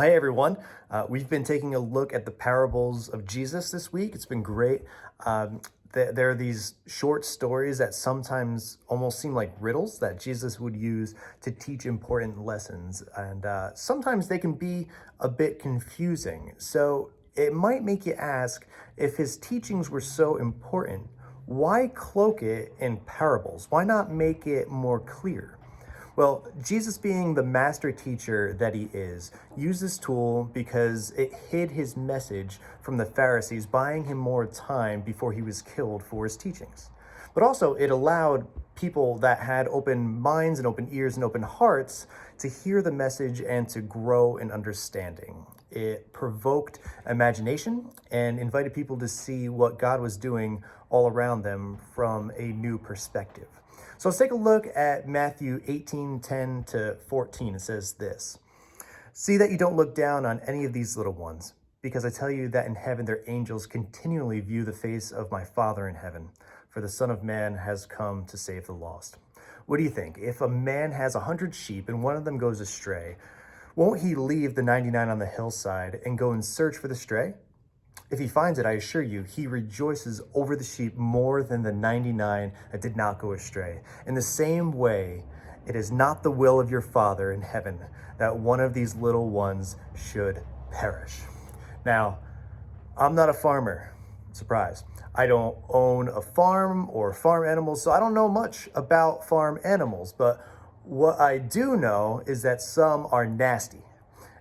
Well, hey everyone. We've been taking a look at the parables of Jesus this week. It's been great. There are these short stories that sometimes almost seem like riddles that Jesus would use to teach important lessons. And sometimes they can be a bit confusing. So it might make you ask, if his teachings were so important, why cloak it in parables? Why not make it more clear? Well, Jesus, being the master teacher that he is, used this tool because it hid his message from the Pharisees, buying him more time before he was killed for his teachings. But also, it allowed people that had open minds and open ears and open hearts to hear the message and to grow in understanding. It provoked imagination and invited people to see what God was doing all around them from a new perspective. So let's take a look at Matthew 18:10 to 14. It says this: "See that you don't look down on any of these little ones, because I tell you that in heaven their angels continually view the face of my Father in heaven, for the Son of Man has come to save the lost." What do you think? If a man has 100 sheep and one of them goes astray, won't he leave the 99 on the hillside and go and search for the stray? If he finds it, I assure you, he rejoices over the sheep more than the 99 that did not go astray. In the same way, it is not the will of your Father in heaven that one of these little ones should perish. Now, I'm not a farmer. Surprise. I don't own a farm or farm animals, so I don't know much about farm animals. But what I do know is that some are nasty.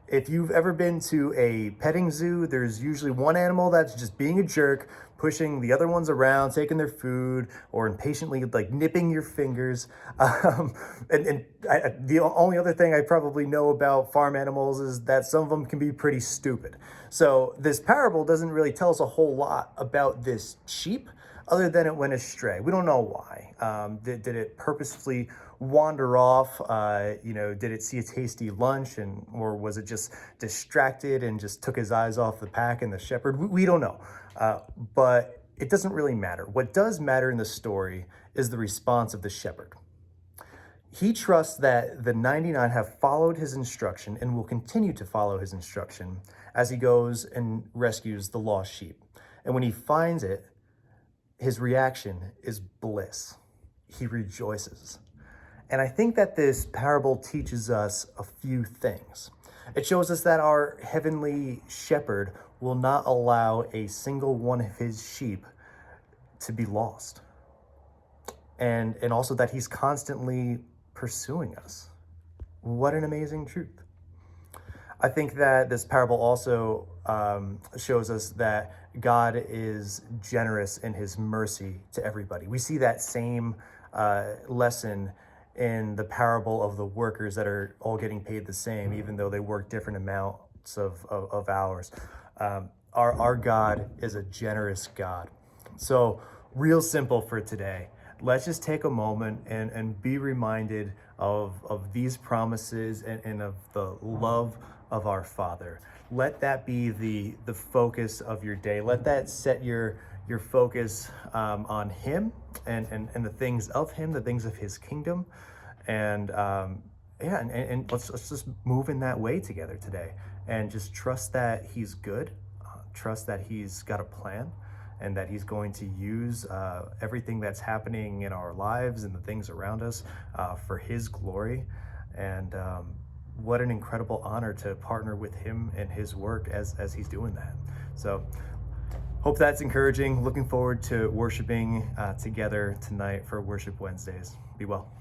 If you've ever been to a petting zoo, there's usually one animal that's just being a jerk, pushing the other ones around, taking their food, or impatiently like nipping your fingers. The only other thing I probably know about farm animals is that some of them can be pretty stupid. So this parable doesn't really tell us a whole lot about this sheep, other than it went astray. We don't know why. Did it purposefully wander off? Did it see a tasty lunch, or was it just distracted and just took his eyes off the pack and the shepherd? We don't know. But it doesn't really matter. What does matter in the story is the response of the shepherd. He trusts that the 99 have followed his instruction and will continue to follow his instruction as he goes and rescues the lost sheep. And when he finds it, his reaction is bliss. He rejoices. And I think that this parable teaches us a few things. It shows us that our heavenly shepherd will not allow a single one of his sheep to be lost. And also that he's constantly pursuing us. What an amazing truth. I think that this parable also shows us that God is generous in his mercy to everybody. We see that same lesson in the parable of the workers that are all getting paid the same, even though they work different amounts of hours. Our God is a generous God. So real simple for today. Let's just take a moment and be reminded of these promises and of the love of our Father. Let that be the focus of your day. Let that set your focus on him and the things of him, the things of his kingdom. And let's just move in that way together today, and just trust that he's good, trust that he's got a plan, and that he's going to use everything that's happening in our lives and the things around us for his glory. And what an incredible honor to partner with him in his work as he's doing that. So hope that's encouraging. Looking forward to worshiping together tonight for Worship Wednesdays. Be well.